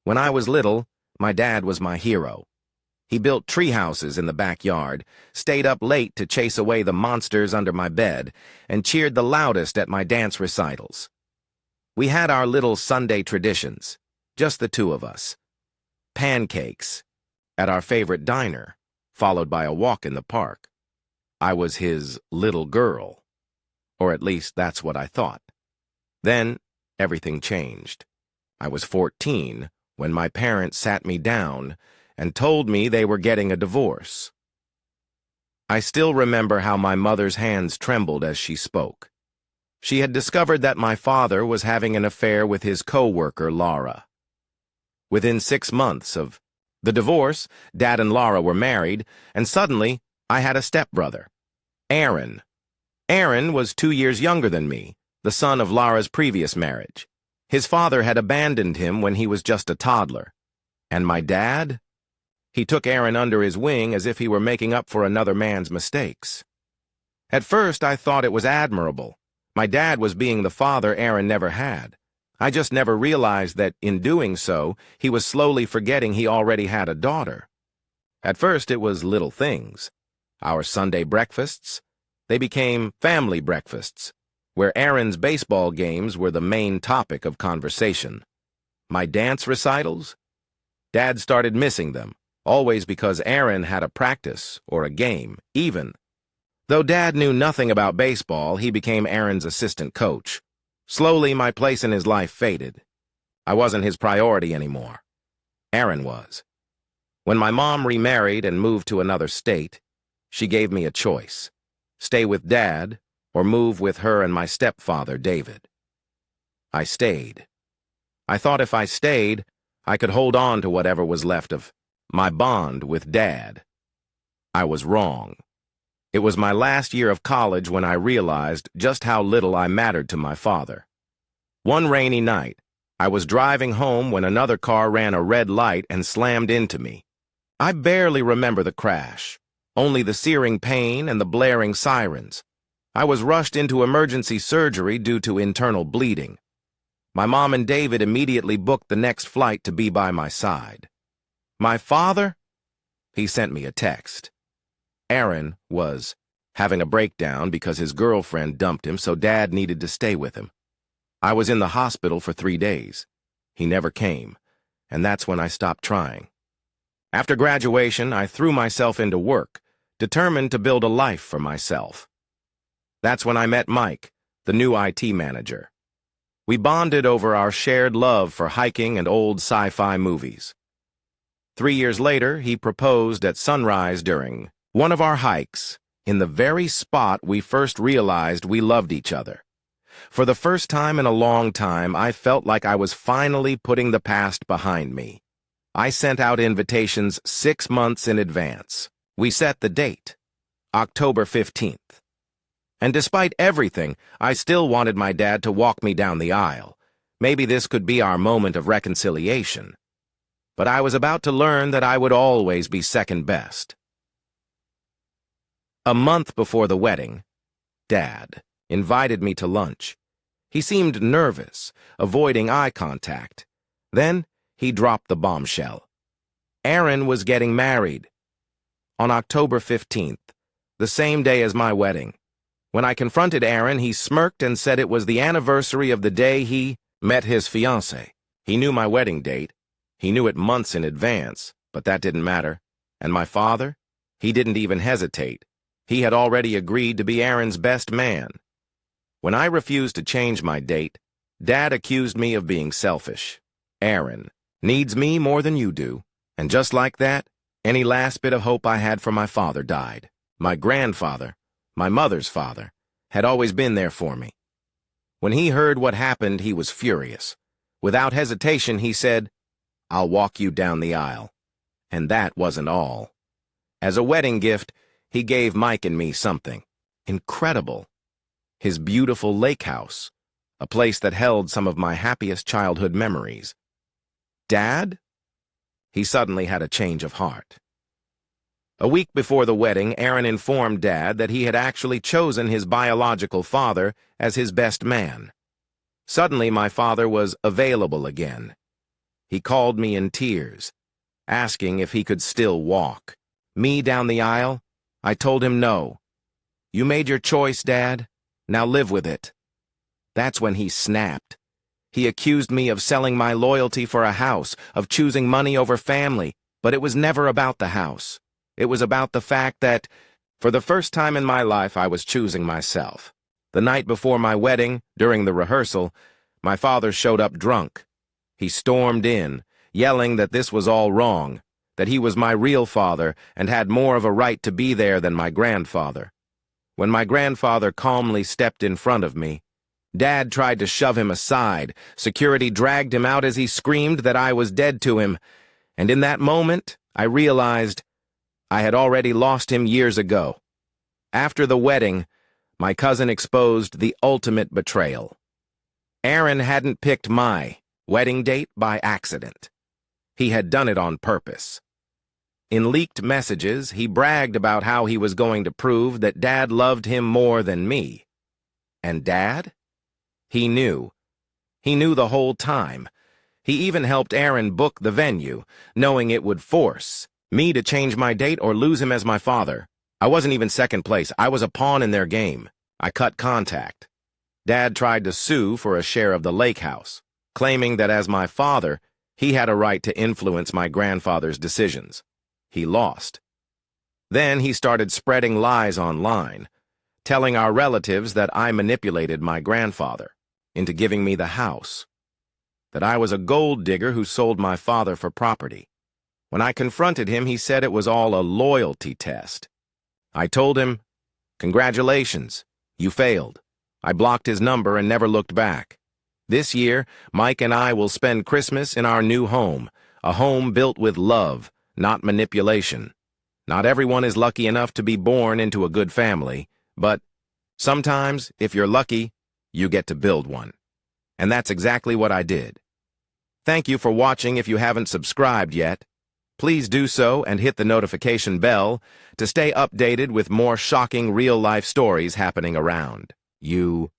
When I was little, my dad was my hero. He built tree houses in the backyard, stayed up late to chase away the monsters under my bed, and cheered the loudest at my dance recitals. We had our little Sunday traditions, just the two of us. Pancakes at our favorite diner, followed by a walk in the park. I was his little girl, or at least that's what I thought. Then everything changed. I was 14 when my parents sat me down and told me they were getting a divorce. I still remember how my mother's hands trembled as she spoke. She had discovered that my father was having an affair with his co-worker, Laura. Within 6 months of the divorce, Dad and Laura were married, and suddenly I had a stepbrother, Aaron. Aaron was 2 years younger than me, the son of Laura's previous marriage. His father had abandoned him when he was just a toddler. And my dad? He took Aaron under his wing as if he were making up for another man's mistakes. At first, I thought it was admirable. My dad was being the father Aaron never had. I just never realized that, in doing so, he was slowly forgetting he already had a daughter. At first, it was little things. Our Sunday breakfasts. They became family breakfasts, where Aaron's baseball games were the main topic of conversation. My dance recitals? Dad started missing them, always because Aaron had a practice or a game, even. Though Dad knew nothing about baseball, he became Aaron's assistant coach. Slowly, my place in his life faded. I wasn't his priority anymore. Aaron was. When my mom remarried and moved to another state, she gave me a choice: stay with Dad or move with her and my stepfather, David. I stayed. I thought if I stayed, I could hold on to whatever was left of my bond with Dad. I was wrong. It was my last year of college when I realized just how little I mattered to my father. One rainy night, I was driving home when another car ran a red light and slammed into me. I barely remember the crash, only the searing pain and the blaring sirens. I was rushed into emergency surgery due to internal bleeding. My mom and David immediately booked the next flight to be by my side. My father? He sent me a text. Aaron was having a breakdown because his girlfriend dumped him, so Dad needed to stay with him. I was in the hospital for 3 days. He never came, and that's when I stopped trying. After graduation, I threw myself into work, determined to build a life for myself. That's when I met Mike, the new IT manager. We bonded over our shared love for hiking and old sci-fi movies. 3 years later, he proposed at sunrise during one of our hikes, in the very spot we first realized we loved each other. For the first time in a long time, I felt like I was finally putting the past behind me. I sent out invitations 6 months in advance. We set the date, October 15th. And despite everything, I still wanted my dad to walk me down the aisle. Maybe this could be our moment of reconciliation. But I was about to learn that I would always be second best. A month before the wedding, Dad invited me to lunch. He seemed nervous, avoiding eye contact. Then he dropped the bombshell. Aaron was getting married. On October 15th, the same day as my wedding. When I confronted Aaron, he smirked and said it was the anniversary of the day he met his fiancée. He knew my wedding date. He knew it months in advance, but that didn't matter. And my father? He didn't even hesitate. He had already agreed to be Aaron's best man. When I refused to change my date, Dad accused me of being selfish. Aaron needs me more than you do. And just like that, any last bit of hope I had for my father died. My grandfather, my mother's father, had always been there for me. When he heard what happened, he was furious. Without hesitation, he said, "I'll walk you down the aisle." And that wasn't all. As a wedding gift, he gave Mike and me something incredible. His beautiful lake house, a place that held some of my happiest childhood memories. Dad? He suddenly had a change of heart. A week before the wedding, Aaron informed Dad that he had actually chosen his biological father as his best man. Suddenly, my father was available again. He called me in tears, asking if he could still walk. Me down the aisle? I told him no. You made your choice, Dad. Now live with it. That's when he snapped. He accused me of selling my loyalty for a house, of choosing money over family, but it was never about the house. It was about the fact that, for the first time in my life, I was choosing myself. The night before my wedding, during the rehearsal, my father showed up drunk. He stormed in, yelling that this was all wrong, that he was my real father and had more of a right to be there than my grandfather. When my grandfather calmly stepped in front of me, Dad tried to shove him aside. Security dragged him out as he screamed that I was dead to him, and in that moment, I realized I had already lost him years ago. After the wedding, my cousin exposed the ultimate betrayal. Aaron hadn't picked my wedding date by accident. He had done it on purpose. In leaked messages, he bragged about how he was going to prove that Dad loved him more than me. And Dad? He knew. He knew the whole time. He even helped Aaron book the venue, knowing it would force me to change my date or lose him as my father. I wasn't even second place. I was a pawn in their game. I cut contact. Dad tried to sue for a share of the lake house, claiming that as my father, he had a right to influence my grandfather's decisions. He lost. Then he started spreading lies online, telling our relatives that I manipulated my grandfather into giving me the house, that I was a gold digger who sold my father for property. When I confronted him, he said it was all a loyalty test. I told him, "Congratulations, you failed." I blocked his number and never looked back. This year, Mike and I will spend Christmas in our new home, a home built with love, not manipulation. Not everyone is lucky enough to be born into a good family, but sometimes, if you're lucky, you get to build one. And that's exactly what I did. Thank you for watching. If you haven't subscribed yet, please do so and hit the notification bell to stay updated with more shocking real-life stories happening around you.